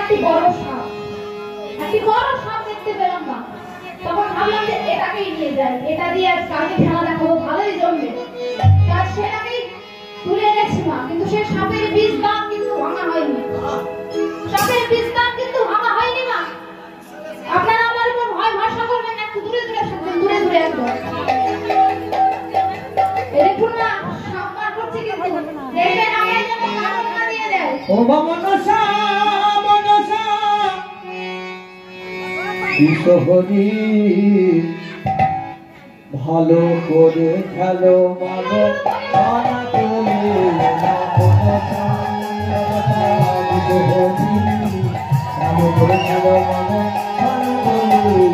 একটি বড় সাপ দেখতে পেলাম না। তখন ভাবলাম যে এটাকেই নিয়ে যাই, এটা দিয়ে আজ কালকে খেলা দেখাবো, ভালোই জমবে। আজ সেটাকেই তুলে এনেছি মা, কিন্তু সে সাপের বিষ দাঁত কিন্তু ভাঙা হয়নি। সাপের বিষ দাঁত কিন্তু ভাঙা হয়নি মা। আপনারা আমার উপর ভয় ভরসা করবেন না, একটু দূরে দূরে থাকবেন, দূরে দূরে একদম। দেখুন না সাপ মার করছে, কিন্তু দেখবেন আগে যেমন না দিয়ে দেয়। ও মনসা মনসা কিশোরী ভালো করে খেলো মালো আনা তুমি মনসা কিশোরী ভালো করে খেলো মালো আনা তুমি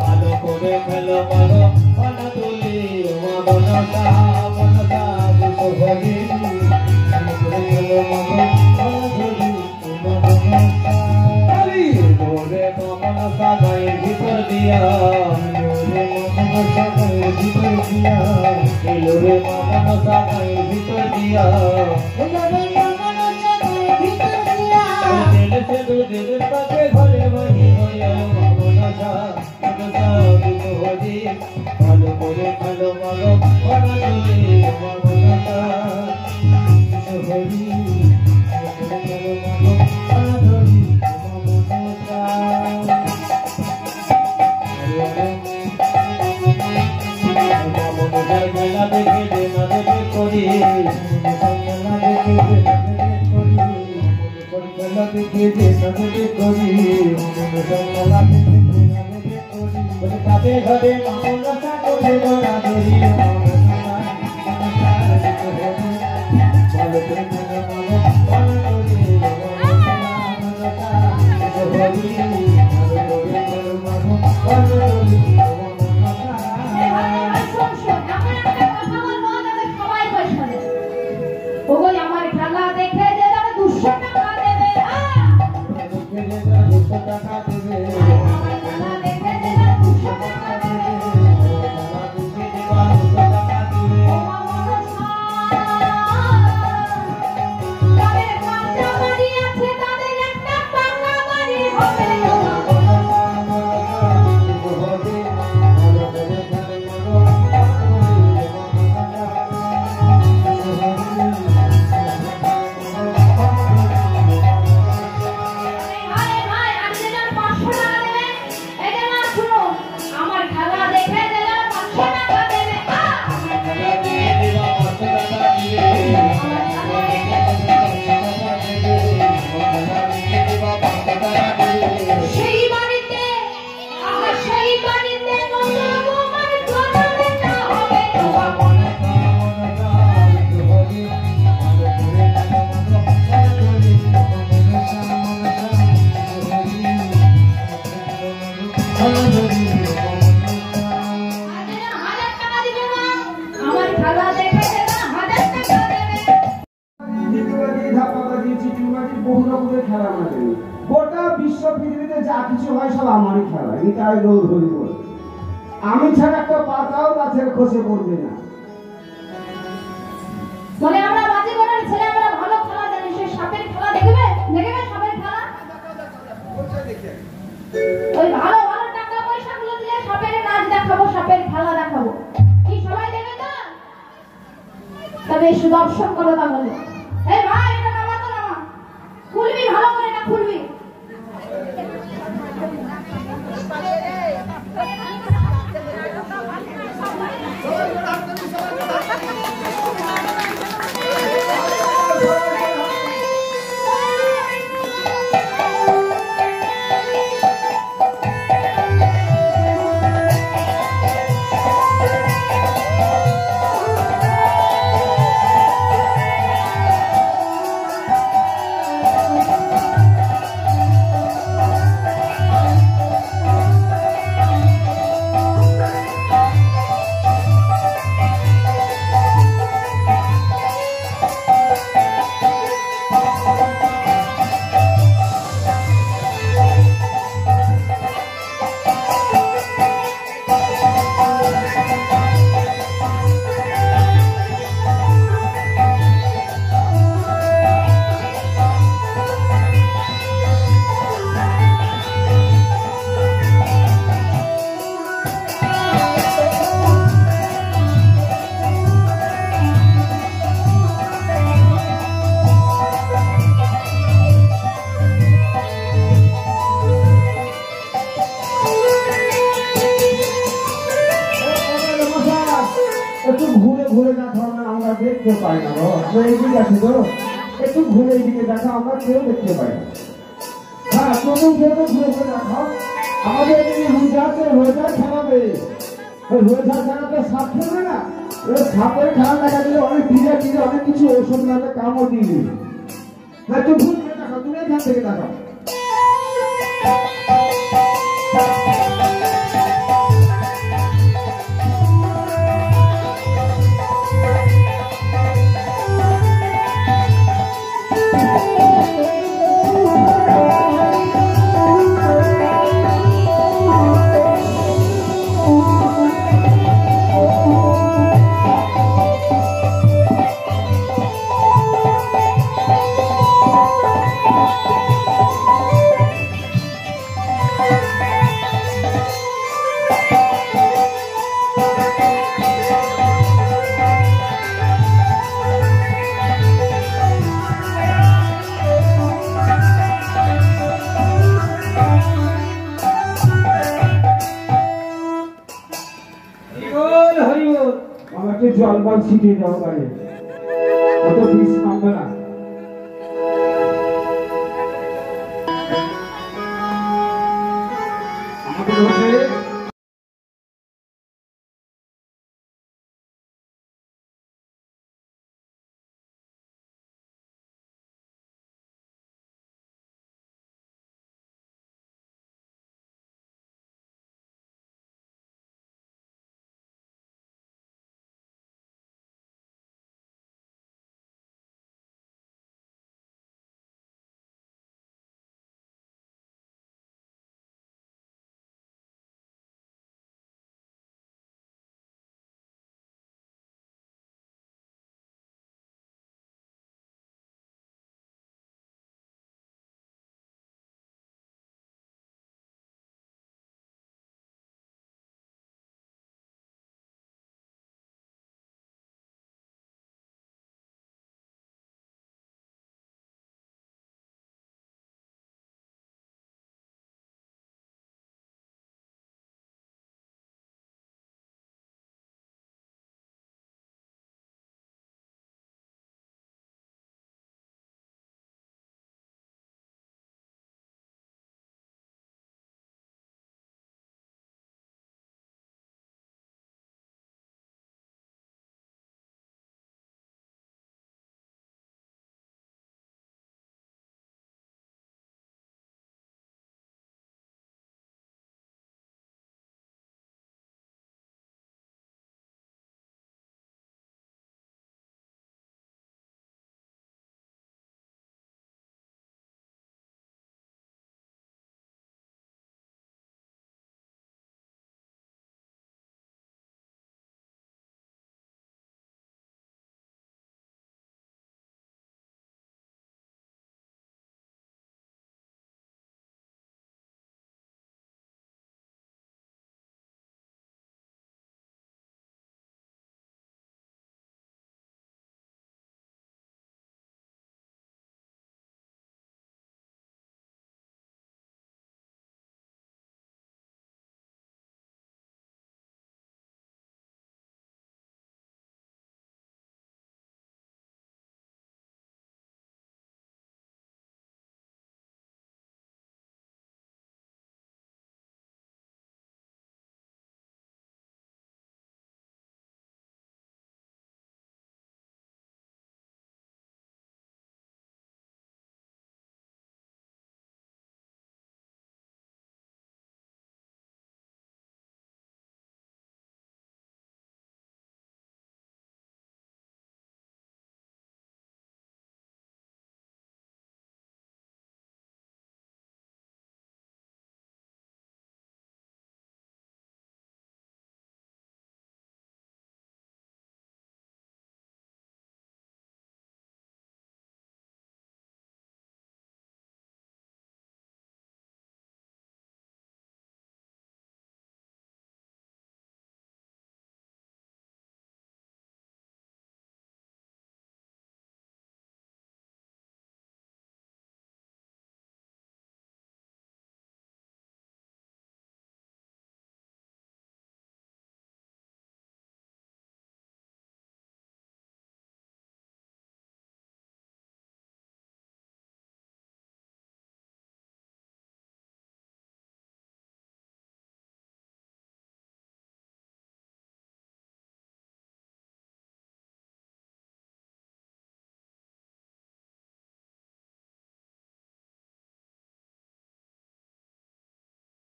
ভালো করে খেলো মালো আনা তুমি মনসা মনসা কিশোরী ভালো করে খেলো মালো আনা তুমি মোরে মনসা গায়ের ভিতর দিয়া মোরে মনসা গায়ের ভিতর দিয়া এলোরে মনসা গায়ের ভিতর দিয়া এলোরে মনসা গায়ের ভিতর দিয়া দিল সে দুদিন পাকে ঘরে বহি হইয়া মনসা মনসা কিশোরী ভালো করে খেলো মালো আনা তুমি মনসা কিশোরী ভালো করে খেলো মালো আনা তুমি মেলা দেখে যে না দেখে করি মেলা দেখে যে না দেখে করি মেলা দেখে কাপে ঘরে মনসা করে ধরা ধরি ভালো করে আমার খেলা দেখে যে 200 টাকা দেবে, টাকা দেবে গোটা বিশ্ব পৃথিবীতে যা কিছু হয় সব আমারই খেলা। এটাই গৌর হরি বল। আমি ছাড়া একটা পাতাও গাছের খসে পড়বে না। বলে আমরা বাজিগরের ছেলে, আমরা ভালো খেলা জানি। সে সাপের খেলা দেখবে, দেখবে সাপের খেলা। ওই ভালো ভালো টাকা পয়সা গুলো দিয়ে সাপের নাচ দেখাবো, সাপের খেলা দেখাবো। কি সবাই দেখবে তো? তবে সুদর্শন করো তাহলে। এই ভাই এটা নামা তো নামা, খুলবি ভালো করে, এটা খুলবি। একটু ঘুরে ঘুরে দেখো না, আমরা দেখতে পাই না গো। আমরা এইদিকে আছি তো, একটু ঘুরে এইদিকে দেখো, আমরা কেউ দেখতে পাই না। হ্যাঁ, প্রথম কেউ ঘুরে ঘুরে দেখো। আমাদের এদিকে রোজাতে রোজা খেলাবে, ওই রোজা খেলাতে সাপ খেলবে না, ওই সাপের খেলা দেখা দিলে অনেক টিজা টিজা অনেক কিছু ওষুধ নাতে কামড় দিয়ে দিবে। হ্যাঁ, একটু ঘুরে ঘুরে দেখো, তুমি এখান থেকে দেখো। আমাকে জল বল ছিটিয়ে দাও গায়ে, অত বিষ নামবে না।